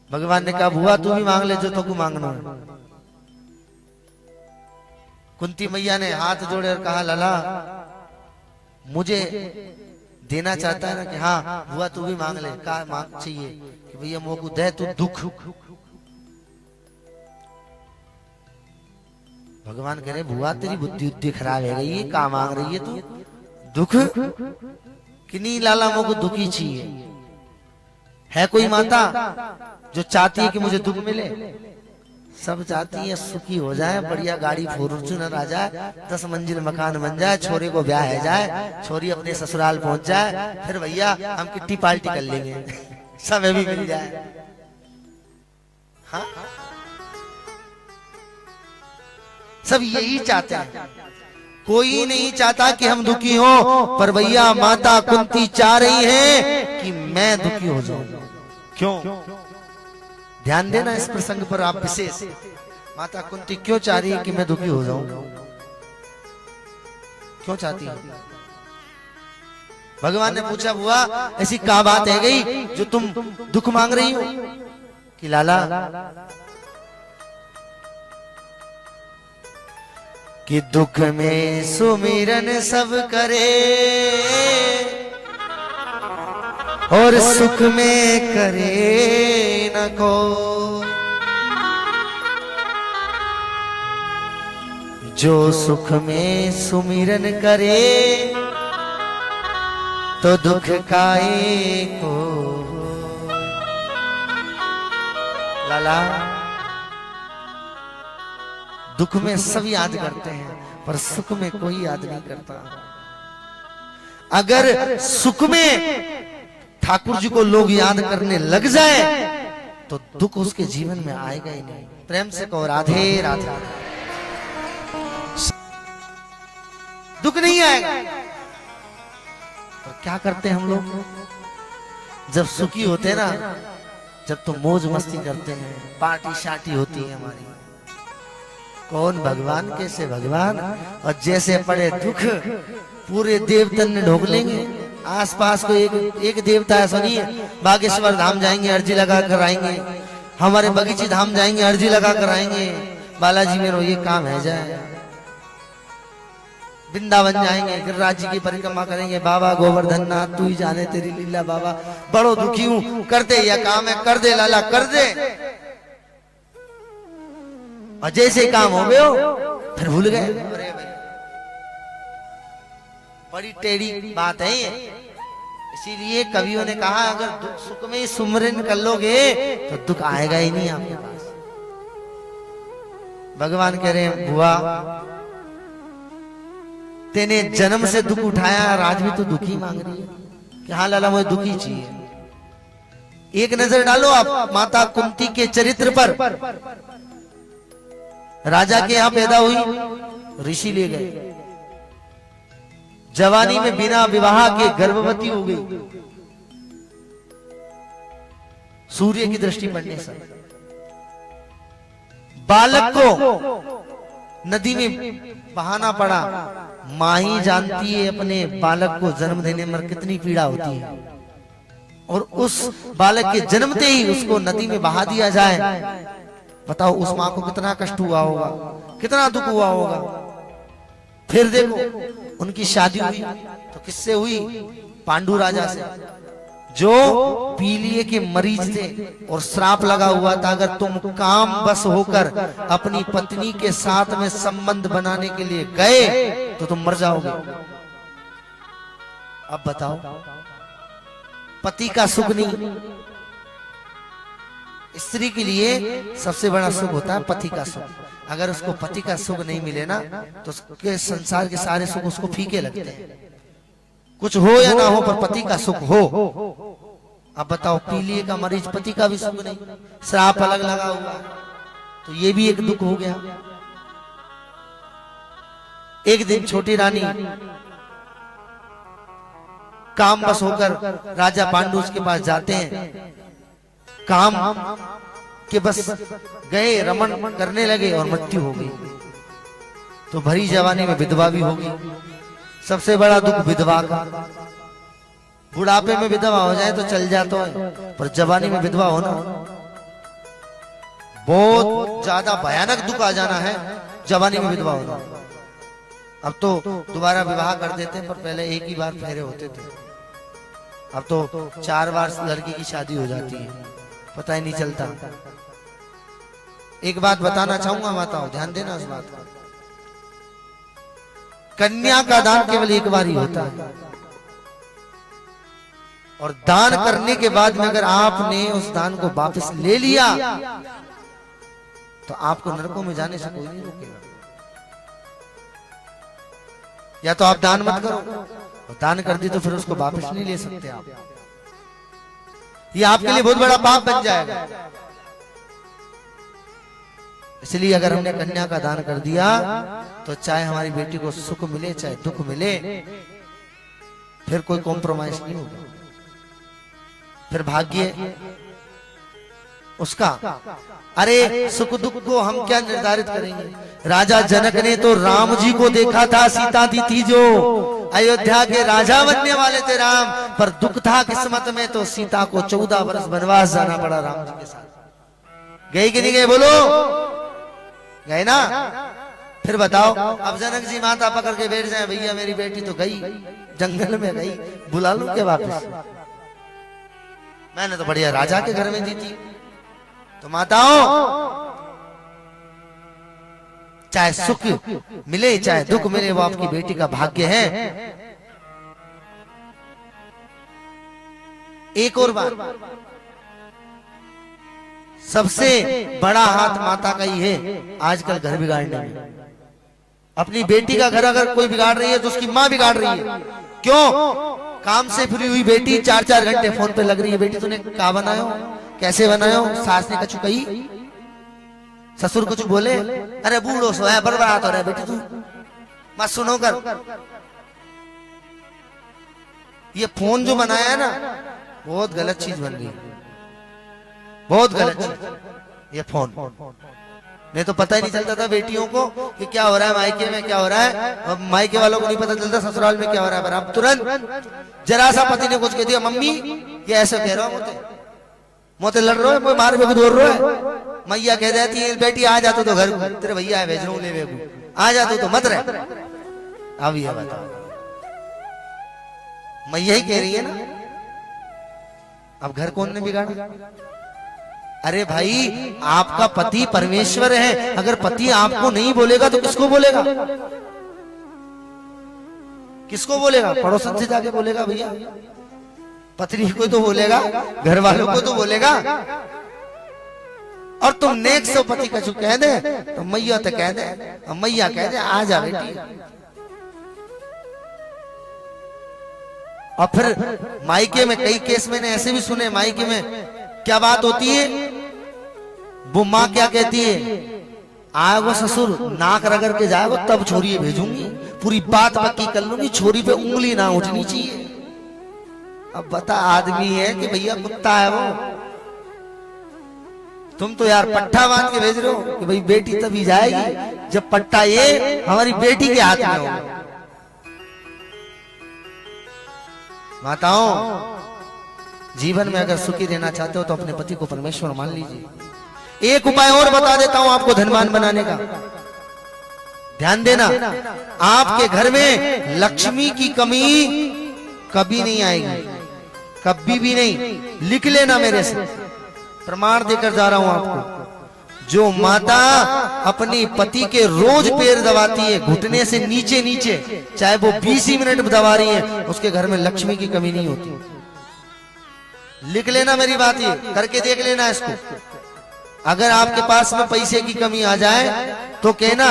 भगवान ने कहा बुआ तू भी मांग ले जो तो मांगना है। कुंती मैया ने हाथ जोड़े और कहा लाला मुझे देना चाहता है ना कि हाँ बुआ तू भी मांग ले। कहा मांग चाहिए कि भैया मोको दे तू दुख। भगवान कह रहे बुआ तेरी बुद्धि उद्धि खराब है गई, क्या मांग रही है तू दुख कि नहीं लाला मोको दुखी चाहिए। है कोई माता जो चाहती है कि मुझे दुख मिले? सब चाहती है सुखी हो जाए, बढ़िया गाड़ी फॉर्च्यूनर आ जाए, 10 मंजिल मकान बन जाए, छोरे को ब्याह है जाए, छोरी अपने ससुराल पहुंच जाए, फिर भैया हम किट्टी पार्टी कर लेंगे समय भी मिल जाए। हाँ सब यही चाहते हैं, कोई नहीं चाहता कि हम दुखी हो। पर भैया माता कुंती चाह रही है कि मैं दुखी हो जाऊं। क्यों? ध्यान देना इस प्रसंग पर आप विशेष। माता कुंती क्यों चाह रही है कि मैं दुखी हो जाऊं? क्यों चाहती है? भगवान ने पूछा बुआ ऐसी क्या बात है गई जो तुम दुख मांग रही हो? कि लाला कि दुख में सुमिरन सब करे और सुख में करे न को। जो सुख में सुमिरन करे तो दुख काहे को। लाला दुख में सब याद करते हैं पर सुख में कोई याद नहीं करता। अगर सुख में ठाकुर जी को लोग याद करने लग जाए तो दुख उसके जीवन में आएगा ही नहीं। प्रेम से कहो राधे राधे। दुख नहीं आएगा। और क्या करते हैं हम लोग जब सुखी होते हैं ना, जब तो मौज मस्ती करते हैं, पार्टी शार्टी होती है हमारी। कौन भगवान कैसे भगवान, और जैसे पड़े दुख पूरे देवतन ने ढोक लेंगे। आसपास को एक देवता है, सुनिए बागेश्वर धाम जाएंगे अर्जी लगा कर आएंगे, हमारे बगीची धाम जाएंगे अर्जी लगा कर आएंगे, बालाजी में ये काम है जाए, वृंदावन जाएंगे गिरिराज जी की परिक्रमा करेंगे, बाबा गोवर्धन नाथ तू ही जाने तेरी लीला बाबा, बड़ो दुखी हूं, कर दे यह काम है, कर दे लाला कर दे। और जैसे काम हो गए फिर भूल गए। अरे भाई बड़ी टेढ़ी बात है ये। इसीलिए कवियों ने कहा अगर दुख सुख में सुमरन कर लोगे तो दुख आएगा ही नहीं आपके पास। भगवान कह रहे हैं बुआ तेने जन्म से दुख उठाया और आज भी तो दुखी मांग रही है कि हाँ लाला मुझे दुखी चाहिए। एक नजर डालो आप माता कुंती के चरित्र पर। राजा के यहां पैदा हुई, ऋषि ले गए, जवानी में बिना विवाह के गर्भवती हो गई, सूर्य की दृष्टि पड़ने से बालक को नदी में बहाना पड़ा। मां ही जानती है अपने बालक को जन्म देने में कितनी पीड़ा होती है, और उस बालक के जन्मते ही उसको नदी में बहा दिया जाए, बताओ उस मां को कितना कष्ट हुआ होगा, कितना दुख हुआ होगा। फिर देखो उनकी शादी हुई तो किससे हुई? पांडु राजा से, जो पीलिए के मरीज थे और श्राप लगा हुआ था अगर तुम काम बस होकर अपनी पत्नी के साथ में संबंध बनाने के लिए गए तो तुम मर जाओगे। अब बताओ पति का सुख नहीं, स्त्री के लिए सबसे बड़ा सुख होता है पति का सुख। अगर उसको पति का सुख नहीं मिले ना तो उसके संसार के सारे सुख उसको फीके लगते हैं। कुछ हो या ना हो पर पति का सुख हो। अब बताओ पीलिए का मरीज पति का भी सुख नहीं, श्राप अलग लगा हुआ, तो ये भी एक दुख हो गया। एक दिन छोटी रानी काम बस होकर राजा पांडु के पास जाते हैं, काम के बस गए, रमन करने लगे और मृत्यु हो गई। तो भरी जवानी में विधवा भी होगी, सबसे बड़ा दुख विधवा का। बुढ़ापे में विधवा हो जाए तो चल जाता है, पर जवानी में विधवा होना बहुत ज्यादा भयानक दुख आ जाना है। जवानी में विधवा होना। अब तो दोबारा विवाह कर देते हैं, पर पहले एक ही बार फेरे होते थे। अब तो 4 बार लड़की की शादी हो जाती है, पता ही नहीं चलता। एक बात बताना चाहूंगा माताओं, ध्यान देना उस बात का। कन्या का दान केवल एक बार ही होता है, और दान करने के बाद में अगर आपने उस दान को वापस ले लिया तो आपको नरकों में जाने से कोई नहीं रोकेगा। या तो आप दान मत करो, और दान कर दी तो फिर उसको वापस नहीं ले सकते आप। ये आपके लिए बहुत बड़ा पाप बन जाएगा। इसलिए अगर हमने कन्या का दान कर दिया तो चाहे हमारी बेटी को सुख मिले चाहे दुख मिले, फिर कोई कॉम्प्रोमाइज नहीं होगा। फिर भाग्य उसका। अरे सुख दुख को हम क्या निर्धारित करेंगे? राजा जनक ने तो राम जी को देखा था, सीता दी थी जो अयोध्या के राजा बनने वाले थे राम, पर दुख था किस्मत में, तो सीता को 14 वर्ष वनवास जाना पड़ा राम जी के साथ। गई कि नहीं गए? बोलो, गए ना? फिर बताओ, अब जनक जी माता पकड़ के बैठ जाए, भैया मेरी बेटी तो गई, जंगल में गई, बुला लूं क्या वापस? मैंने तो बढ़िया राजा के घर में दी थी। तो माताओं, चाहे सुख मिले चाहे दुख मिले, वो आपकी बेटी का भाग्य है। एक और बात, सबसे बड़ा हाथ माता का ही है आजकल घर बिगाड़ने में। अपनी बेटी का घर अगर कोई बिगाड़ रही है तो उसकी मां बिगाड़ रही है। क्यों? काम से फ्री हुई बेटी 4-4 घंटे फोन पे लग रही है। बेटी तूने क्या बनायो, कैसे बनायो? सास ने कछु कही, ससुर कुछ बोले, अरे बूढ़ो सो है बर्बाद हो रहा है बेटी तू मत सुनो कर। ये फोन जो बनाया है ना, बहुत गलत चीज बन गई, बहुत गलत चीज ये फोन। नहीं तो पता ही नहीं चलता था बेटियों को कि क्या हो रहा है मायके में, क्या हो रहा है। अब मायके वालों को नहीं पता चलता ससुराल में क्या हो रहा है। पर अब तुरंत जरा सा पति ने कुछ कह दिया, मम्मी ये ऐसे कह रहा हूं, मोते लड़ रहे हो, कोई मार के दूर रहे है। मैया कह देती है, बेटी आ जातो तो घर, तेरे भैया है भेज रहा हूं ले बेगू, आ जातो तो मत रहे। अब ये बताओ, मैया ही कह रही है ना, अब घर कौन ने बिगाड़ा? अरे भाई, आपका पति परमेश्वर है, अगर पति आपको नहीं बोलेगा तो किसको बोलेगा? किसको बोलेगा? पड़ोसन से जाके बोलेगा भैया, पत्नी को तो बोलेगा, घर वालों को तो बोलेगा। और तुम नेक सो पति कछु कह दे तो मैया तो कह दे, मैया कह दे आ जा बेटी। और फिर मायके में कई केस मैंने ऐसे भी सुने, मायके में क्या बात होती है, वो माँ क्या कहती है, आएगो ससुर नाक रगड़ के जाएगो तब छोरी भेजूंगी, पूरी बात पक्की कर लूंगी, छोरी पे उंगली ना उठनी चाहिए। अब बता, आदमी है कि भैया कुत्ता है वो? तुम तो यार पट्टा बांध के भेज रहे हो कि भाई बेटी तभी जाएगी जब पट्टा ये हमारी बेटी के हाथ में हो। माताओं, जीवन में अगर सुखी रहना चाहते हो तो अपने पति को परमेश्वर मान लीजिए। एक उपाय और बता देता हूं आपको धनवान बनाने का, ध्यान देना। आपके घर में लक्ष्मी की कमी कभी नहीं आएगी, कभी भी नहीं। लिख लेना मेरे से, प्रमाण देकर जा रहा हूं आपको। जो माता अपनी पति के रोज पैर दबाती है घुटने से नीचे नीचे, चाहे वो 20 ही मिनट दबा रही है, उसके घर में लक्ष्मी की कमी नहीं होती। लिख लेना मेरी बात, ये करके देख लेना इसको। अगर आपके पास में पैसे की कमी आ जाए तो कहना,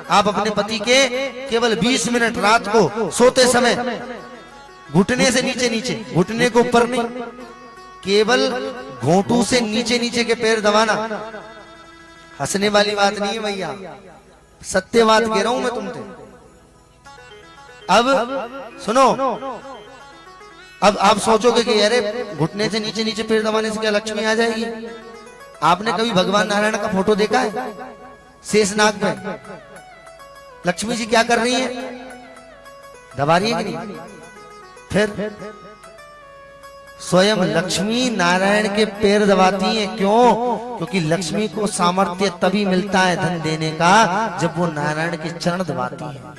आप अपने पति के केवल 20 मिनट रात को सोते समय घुटने से नीचे नीचे, घुटने के ऊपर नहीं, केवल घोंटू से नीचे नीचे के पैर दबाना। हंसने वाली बात नहीं है भैया, सत्य बात कह रहा हूं मैं तुमसे। अब सुनो, अब आप सोचोगे कि अरे घुटने से नीचे नीचे पैर दबाने से क्या लक्ष्मी आ जाएगी? आपने कभी भगवान नारायण का फोटो देखा है? शेषनाग में लक्ष्मी जी क्या कर रही है? दबा रही है कि नहीं? फिर स्वयं लक्ष्मी नारायण के पैर दबाती हैं। क्यों? क्योंकि लक्ष्मी को सामर्थ्य तभी मिलता है धन देने का जब वो नारायण के चरण दबाती है।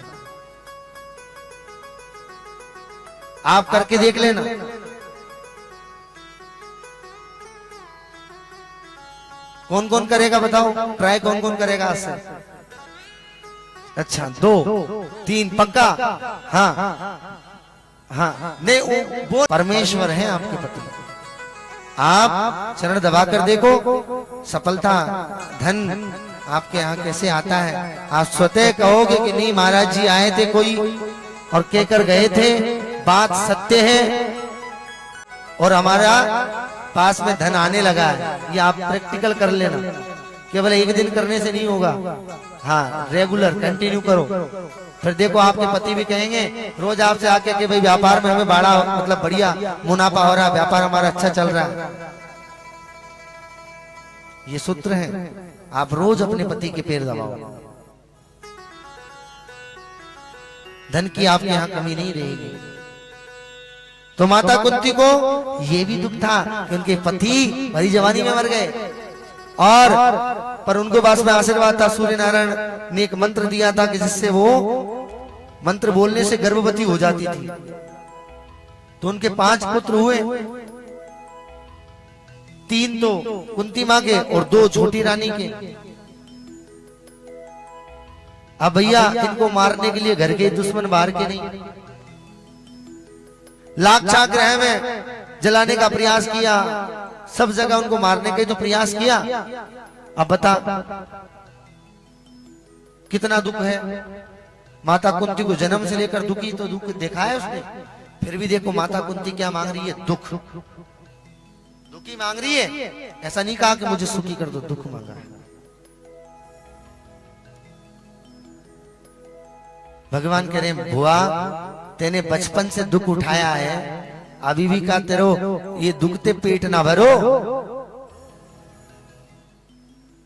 आप करके देख लेना। कौन कौन करेगा बताओ? ट्राई कौन कौन करेगा आज से? अच्छा 2 3 पक्का? हाँ हाँ नहीं, वो परमेश्वर हैं आपके पति। आप चरण दबाकर देखो, सफलता धन आपके यहाँ कैसे आता है। आप स्वतः कहोगे कि नहीं महाराज जी आए थे कोई और कहकर गए थे, बात सत्य है और हमारा पास में धन आने लगा है। ये आप प्रैक्टिकल कर लेना, केवल एक दिन करने से नहीं होगा। हाँ रेगुलर कंटिन्यू करो, फिर देखो आपके पति भी कहेंगे रोज आपसे आके कि भाई व्यापार में हमें बड़ा मतलब बढ़िया मुनाफा हो रहा है, व्यापार हमारा अच्छा चल रहा है। ये सूत्र है, आप रोज अपने पति के पैर दबाओ, धन की आपके यहाँ कमी नहीं रहेगी। तो माता कुंती को ये भी दुख था कि उनके पति भरी जवानी में मर गए, और पर उनको पास में आशीर्वाद था। सूर्य नारायण ने एक मंत्र दिया था कि जिससे वो मंत्र बोलने से गर्भवती हो जाती थी। तो उनके 5 पुत्र हुए, 3 तो कुंती मां के और 2 छोटी रानी के। अब भैया इनको मारने के लिए घर के दुश्मन बाहर के नहीं, लाक्षा ग्रह में जलाने का प्रयास किया, सब जगह उनको मारने का तो प्रयास किया। अब बता कितना दुख है। माता कुंती को जन्म से लेकर दुखी तो दुख देखा है उसने, फिर भी देखो माता कुंती क्या मांग रही है? दुख, दुखी मांग रही है। ऐसा नहीं कहा कि मुझे सुखी कर दो, दुख मांगा है। भगवान कह रहे बुआ तेने बचपन से दुख उठाया है, अभी भी का तेरो ये दुखते पेट ना भरो।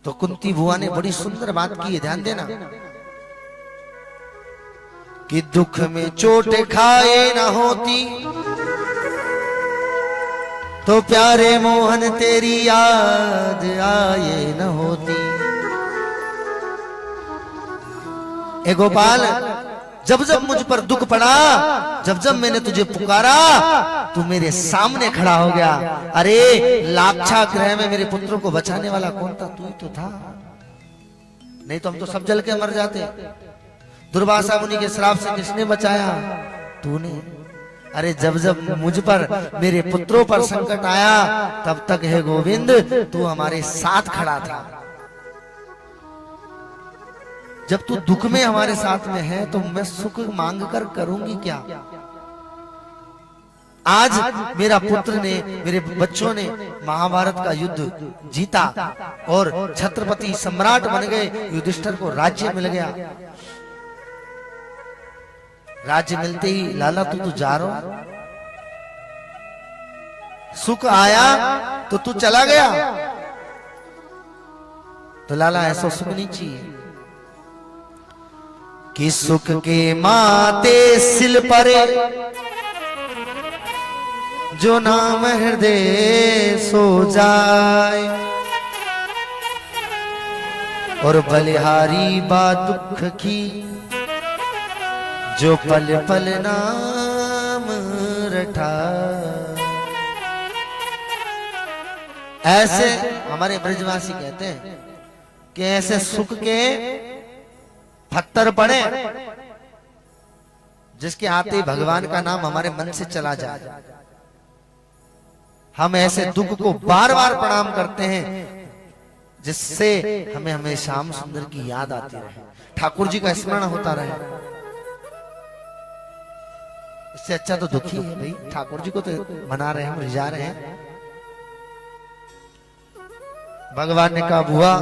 तो कुंती बुआ ने बड़ी सुंदर बात की है, ध्यान देना कि दुख में चोट खाए ना होती तो प्यारे मोहन तेरी याद आए न होती। ए गोपाल जब जब मुझ पर दुख पड़ा, जब जब मैंने तुझे पुकारा, तू मेरे सामने खड़ा हो गया। अरे लाक्षा ग्रह में मेरे पुत्रों को बचाने वाला कौन था? तू ही तो था, नहीं तो हम तो सब जल के मर जाते। दुर्वासा मुनि के श्राप से किसने बचाया? तूने। अरे जब जब मुझ पर मेरे पुत्रों पर संकट आया, तब तक हे गोविंद तू हमारे साथ खड़ा था। जब तू दुख में हमारे साथ में है तो मैं सुख मांग कर करूंगी क्या? आज मेरा पुत्र ने, मेरे बच्चों ने महाभारत का युद्ध जीता और छत्रपति सम्राट बन गए, युधिष्ठिर को राज्य मिल गया। राज्य मिलते ही लाला तू तो जा रहा, सुख आया तो तू चला गया। तो लाला ऐसा सुख नहीं चाहिए कि सुख के माते सिल परे जो नाम हृदय सो जाए, और बलिहारी बा दुख की जो पल पल नाम रटा। ऐसे हमारे ब्रजवासी कहते हैं कि ऐसे सुख के पत्थर पड़े जिसके आते ही भगवान का नाम हमारे मन से चला जाए। हम ऐसे दुख को बार बार प्रणाम करते हैं जिससे हमें हमेशा श्याम सुंदर की याद आती रहे, ठाकुर जी का स्मरण होता रहे। इससे अच्छा तो दुखी है भाई, ठाकुर जी को तो मना रहे हैं, रिझा रहे हैं। भगवान ने कहा बुआ